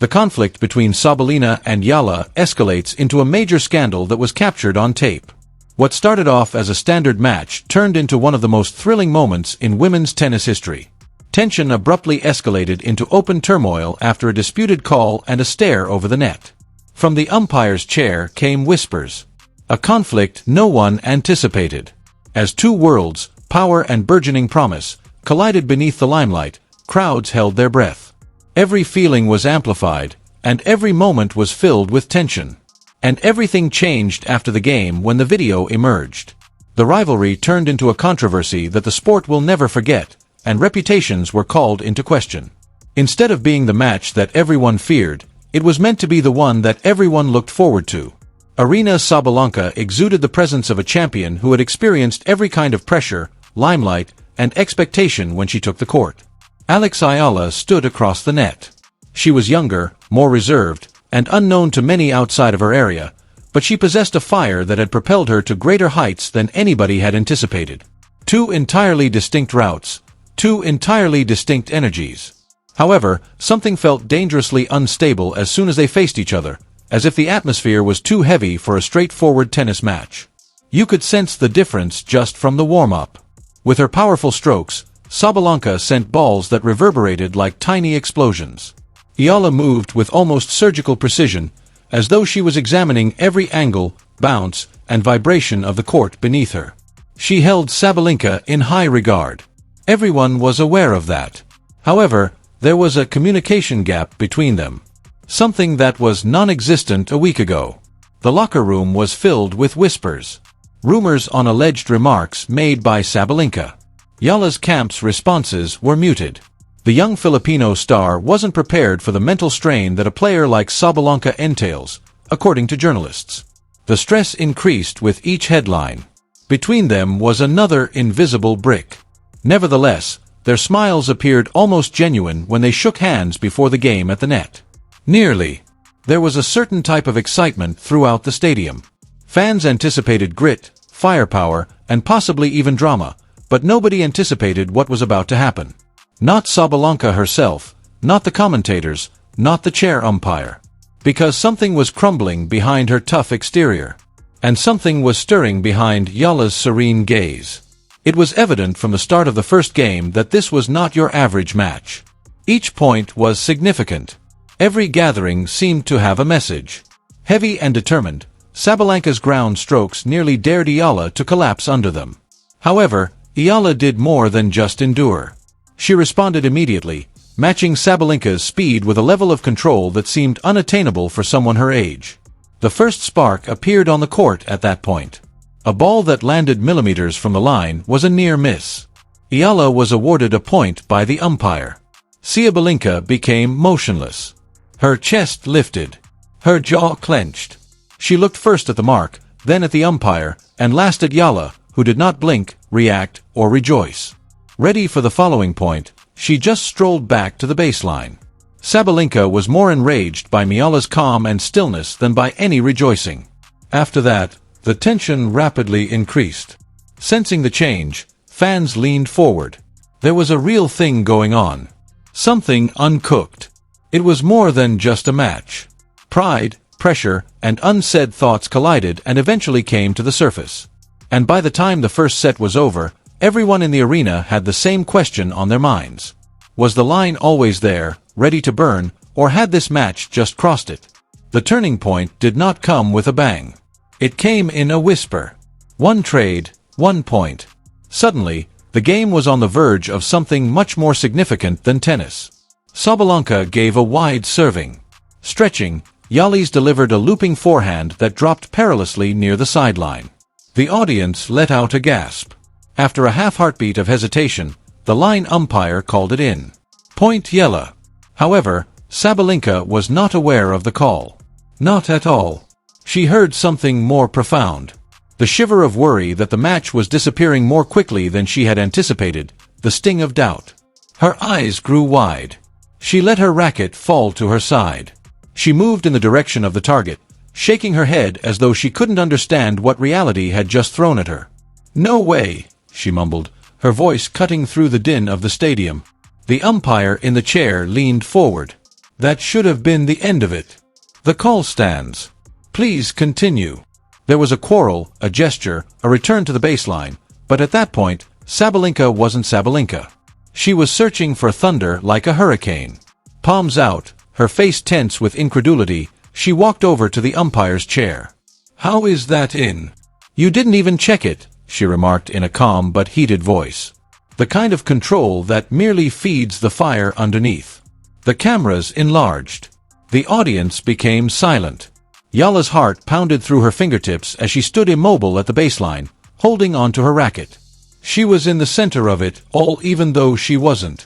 The conflict between Sabalenka and Yala escalates into a major scandal that was captured on tape. What started off as a standard match turned into one of the most thrilling moments in women's tennis history. Tension abruptly escalated into open turmoil after a disputed call and a stare over the net. From the umpire's chair came whispers. A conflict no one anticipated. As two worlds, power and burgeoning promise, collided beneath the limelight, crowds held their breath. Every feeling was amplified, and every moment was filled with tension. And everything changed after the game when the video emerged. The rivalry turned into a controversy that the sport will never forget, and reputations were called into question. Instead of being the match that everyone feared, it was meant to be the one that everyone looked forward to. Aryna Sabalenka exuded the presence of a champion who had experienced every kind of pressure, limelight, and expectation when she took the court. Ayala stood across the net. She was younger, more reserved, and unknown to many outside of her area, but she possessed a fire that had propelled her to greater heights than anybody had anticipated. Two entirely distinct routes, two entirely distinct energies. However, something felt dangerously unstable as soon as they faced each other, as if the atmosphere was too heavy for a straightforward tennis match. You could sense the difference just from the warm-up. With her powerful strokes, Sabalenka sent balls that reverberated like tiny explosions. Yala moved with almost surgical precision, as though she was examining every angle, bounce, and vibration of the court beneath her. She held Sabalenka in high regard. Everyone was aware of that. However, there was a communication gap between them. Something that was non-existent a week ago. The locker room was filled with whispers. Rumors on alleged remarks made by Sabalenka. Yala's camp's responses were muted. The young Filipino star wasn't prepared for the mental strain that a player like Sabalenka entails, according to journalists. The stress increased with each headline. Between them was another invisible brick. Nevertheless, their smiles appeared almost genuine when they shook hands before the game at the net. Nearly. There was a certain type of excitement throughout the stadium. Fans anticipated grit, firepower, and possibly even drama, but nobody anticipated what was about to happen. Not Sabalenka herself, not the commentators, not the chair umpire. Because something was crumbling behind her tough exterior. And something was stirring behind Yala's serene gaze. It was evident from the start of the first game that this was not your average match. Each point was significant. Every gathering seemed to have a message. Heavy and determined, Sabalenka's ground strokes nearly dared Yala to collapse under them. However, Yala did more than just endure. She responded immediately, matching Sabalenka's speed with a level of control that seemed unattainable for someone her age. The first spark appeared on the court at that point. A ball that landed millimeters from the line was a near miss. Yala was awarded a point by the umpire. Sabalenka became motionless. Her chest lifted. Her jaw clenched. She looked first at the mark, then at the umpire, and last at Yala, who did not blink, react, or rejoice. Ready for the following point, she just strolled back to the baseline. Sabalenka was more enraged by Yala's calm and stillness than by any rejoicing. After that, the tension rapidly increased. Sensing the change, fans leaned forward. There was a real thing going on. Something uncooked. It was more than just a match. Pride, pressure, and unsaid thoughts collided and eventually came to the surface. And by the time the first set was over, everyone in the arena had the same question on their minds. Was the line always there, ready to burn, or had this match just crossed it? The turning point did not come with a bang. It came in a whisper. One trade, 1 point. Suddenly, the game was on the verge of something much more significant than tennis. Sabalenka gave a wide serving. Stretching, Yala delivered a looping forehand that dropped perilously near the sideline. The audience let out a gasp. After a half-heartbeat of hesitation, the line umpire called it in. Point Yala. However, Sabalenka was not aware of the call. Not at all. She heard something more profound. The shiver of worry that the match was disappearing more quickly than she had anticipated, the sting of doubt. Her eyes grew wide. She let her racket fall to her side. She moved in the direction of the target, shaking her head as though she couldn't understand what reality had just thrown at her. "No way," she mumbled, her voice cutting through the din of the stadium. The umpire in the chair leaned forward. That should have been the end of it. The call stands. Please continue. There was a quarrel, a gesture, a return to the baseline, but at that point, Sabalenka wasn't Sabalenka. She was searching for thunder like a hurricane. Palms out, her face tense with incredulity, she walked over to the umpire's chair. "How is that in?" "You didn't even check it," she remarked in a calm but heated voice. The kind of control that merely feeds the fire underneath. The cameras enlarged. The audience became silent. Yala's heart pounded through her fingertips as she stood immobile at the baseline, holding onto her racket. She was in the center of it all even though she wasn't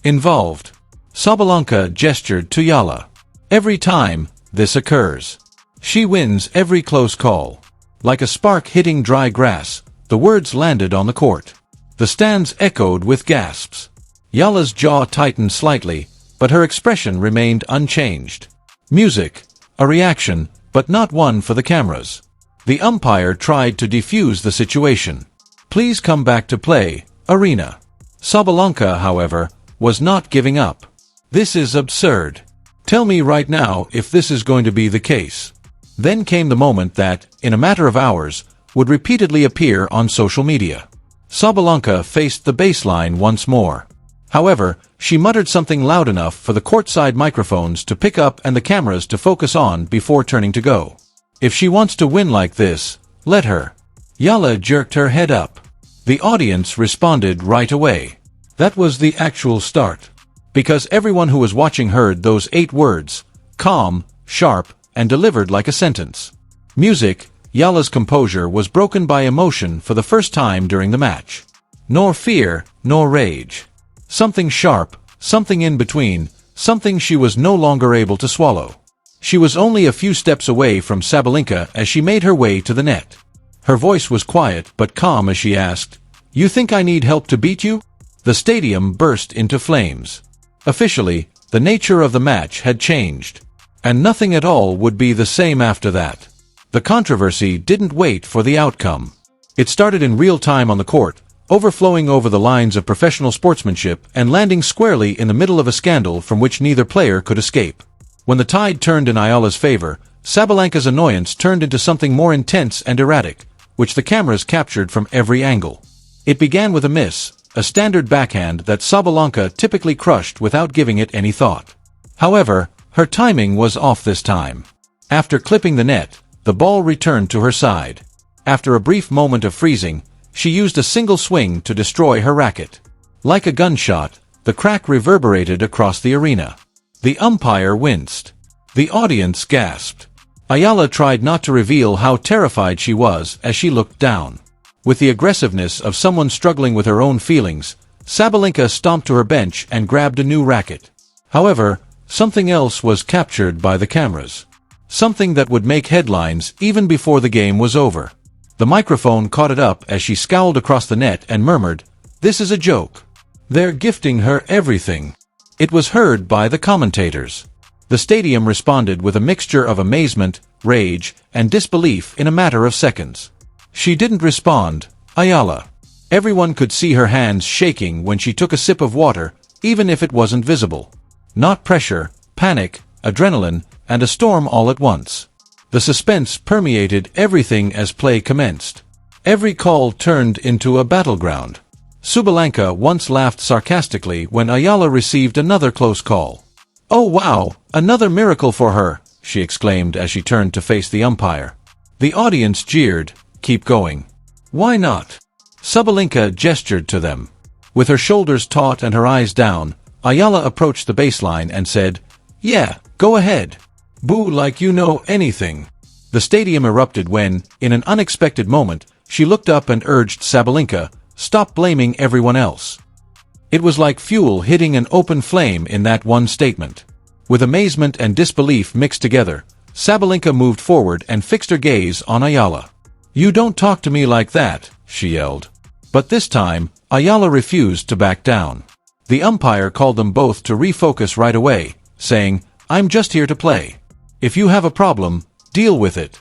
involved. Sabalenka gestured to Yala. "Every time this occurs, she wins every close call." Like a spark hitting dry grass, the words landed on the court. The stands echoed with gasps. Yala's jaw tightened slightly, but her expression remained unchanged. Music, a reaction, but not one for the cameras. The umpire tried to defuse the situation. "Please come back to play, Aryna." Sabalenka, however, was not giving up. "This is absurd. Tell me right now if this is going to be the case." Then came the moment that, in a matter of hours, would repeatedly appear on social media. Sabalenka faced the baseline once more. However, she muttered something loud enough for the courtside microphones to pick up and the cameras to focus on before turning to go. "If she wants to win like this, let her." Yala jerked her head up. The audience responded right away. That was the actual start. Because everyone who was watching heard those 8 words, calm, sharp, and delivered like a sentence. Music, Yala's composure was broken by emotion for the first time during the match. Nor fear, nor rage. Something sharp, something in between, something she was no longer able to swallow. She was only a few steps away from Sabalenka as she made her way to the net. Her voice was quiet but calm as she asked, "You think I need help to beat you?" The stadium burst into flames. Officially, the nature of the match had changed. And nothing at all would be the same after that. The controversy didn't wait for the outcome. It started in real time on the court, overflowing over the lines of professional sportsmanship and landing squarely in the middle of a scandal from which neither player could escape. When the tide turned in Ayala's favor, Sabalenka's annoyance turned into something more intense and erratic, which the cameras captured from every angle. It began with a miss, a standard backhand that Sabalenka typically crushed without giving it any thought. However, her timing was off this time. After clipping the net, the ball returned to her side. After a brief moment of freezing, she used a single swing to destroy her racket. Like a gunshot, the crack reverberated across the arena. The umpire winced. The audience gasped. Ayala tried not to reveal how terrified she was as she looked down. With the aggressiveness of someone struggling with her own feelings, Sabalenka stomped to her bench and grabbed a new racket. However, something else was captured by the cameras. Something that would make headlines even before the game was over. The microphone caught it up as she scowled across the net and murmured, "This is a joke. They're gifting her everything." It was heard by the commentators. The stadium responded with a mixture of amazement, rage, and disbelief in a matter of seconds. She didn't respond, Ayala. Everyone could see her hands shaking when she took a sip of water, even if it wasn't visible. Not pressure, panic, adrenaline, and a storm all at once. The suspense permeated everything as play commenced. Every call turned into a battleground. Sabalenka once laughed sarcastically when Ayala received another close call. "Oh wow, another miracle for her," she exclaimed as she turned to face the umpire. The audience jeered, "Keep going." "Why not?" Sabalenka gestured to them. With her shoulders taut and her eyes down, Ayala approached the baseline and said, "Yeah, go ahead. Boo like you know anything." The stadium erupted when, in an unexpected moment, she looked up and urged Sabalenka, "Stop blaming everyone else." It was like fuel hitting an open flame in that one statement. With amazement and disbelief mixed together, Sabalenka moved forward and fixed her gaze on Ayala. "You don't talk to me like that," she yelled. But this time, Ayala refused to back down. The umpire called them both to refocus right away, saying, "I'm just here to play. If you have a problem, deal with it."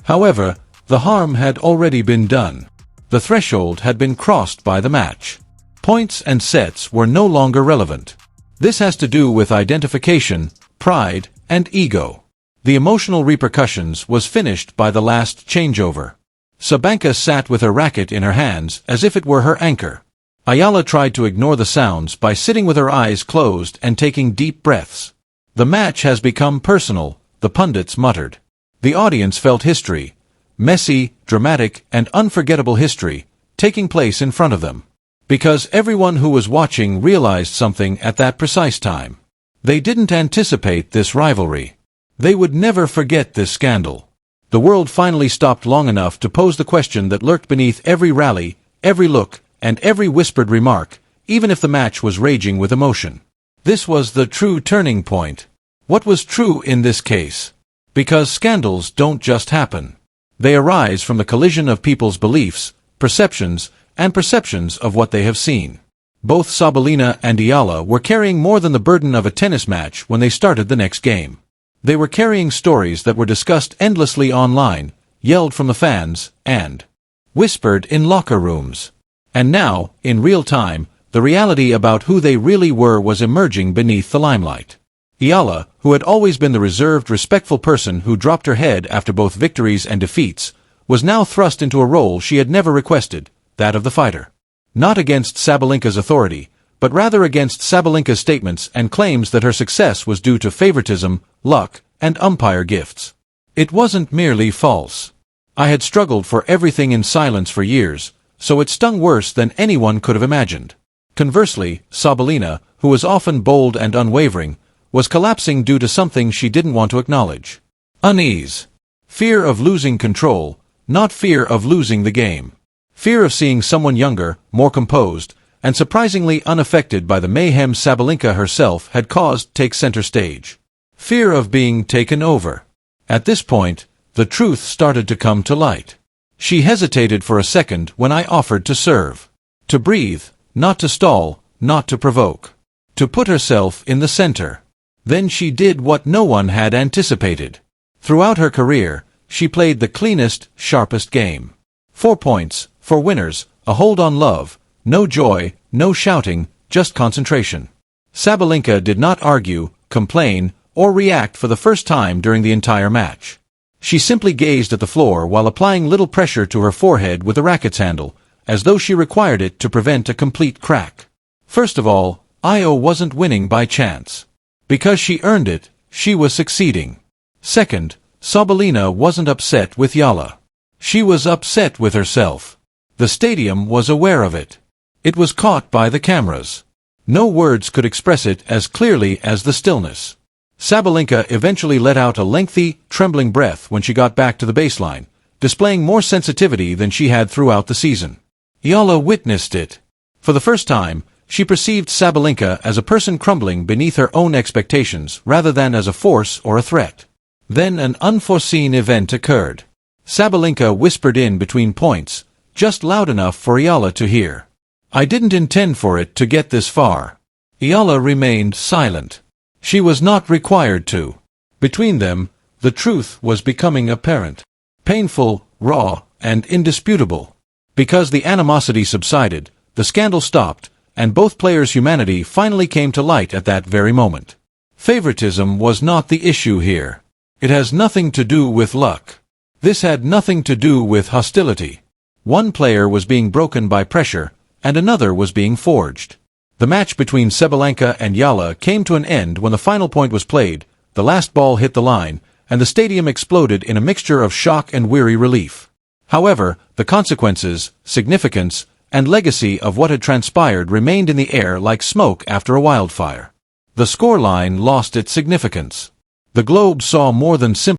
However, the harm had already been done. The threshold had been crossed by the match. Points and sets were no longer relevant. This has to do with identification, pride, and ego. The emotional repercussions was finished by the last changeover. Sabalenka sat with her racket in her hands as if it were her anchor. Ayala tried to ignore the sounds by sitting with her eyes closed and taking deep breaths. "The match has become personal," the pundits muttered. The audience felt history, messy, dramatic, and unforgettable history, taking place in front of them. Because everyone who was watching realized something at that precise time. They didn't anticipate this rivalry. They would never forget this scandal. The world finally stopped long enough to pose the question that lurked beneath every rally, every look, and every whispered remark, even if the match was raging with emotion. This was the true turning point. What was true in this case? Because scandals don't just happen. They arise from the collision of people's beliefs, perceptions, and perceptions of what they have seen. Both Sabalenka and Ayala were carrying more than the burden of a tennis match when they started the next game. They were carrying stories that were discussed endlessly online, yelled from the fans, and whispered in locker rooms. And now, in real time, the reality about who they really were was emerging beneath the limelight. Ayala, who had always been the reserved, respectful person who dropped her head after both victories and defeats, was now thrust into a role she had never requested, that of the fighter. Not against Sabalenka's authority, but rather against Sabalenka's statements and claims that her success was due to favoritism, luck, and umpire gifts. It wasn't merely false. I had struggled for everything in silence for years, so it stung worse than anyone could have imagined. Conversely, Sabalenka, who was often bold and unwavering, was collapsing due to something she didn't want to acknowledge. Unease. Fear of losing control, not fear of losing the game. Fear of seeing someone younger, more composed, and surprisingly unaffected by the mayhem Sabalenka herself had caused take center stage. Fear of being taken over. At this point, the truth started to come to light. She hesitated for a second when I offered to serve. To breathe, not to stall, not to provoke. To put herself in the center. Then she did what no one had anticipated. Throughout her career, she played the cleanest, sharpest game. 4 points, for winners, a hold on love, no joy, no shouting, just concentration. Sabalenka did not argue, complain, or react for the first time during the entire match. She simply gazed at the floor while applying little pressure to her forehead with the racket's handle, as though she required it to prevent a complete crack. First of all, Io wasn't winning by chance. Because she earned it, she was succeeding. Second, Sabalenka wasn't upset with Ayala. She was upset with herself. The stadium was aware of it. It was caught by the cameras. No words could express it as clearly as the stillness. Sabalenka eventually let out a lengthy, trembling breath when she got back to the baseline, displaying more sensitivity than she had throughout the season. Ayala witnessed it. For the first time, she perceived Sabalenka as a person crumbling beneath her own expectations rather than as a force or a threat. Then an unforeseen event occurred. Sabalenka whispered in between points, just loud enough for Ayala to hear. "I didn't intend for it to get this far." Ayala remained silent. She was not required to. Between them, the truth was becoming apparent. Painful, raw, and indisputable. Because the animosity subsided, the scandal stopped, and both players' humanity finally came to light at that very moment. Favoritism was not the issue here. It has nothing to do with luck. This had nothing to do with hostility. One player was being broken by pressure, and another was being forged. The match between Sabalenka and Ayala came to an end when the final point was played, the last ball hit the line, and the stadium exploded in a mixture of shock and weary relief. However, the consequences, significance, and legacy of what had transpired remained in the air like smoke after a wildfire. The scoreline lost its significance. The globe saw more than simple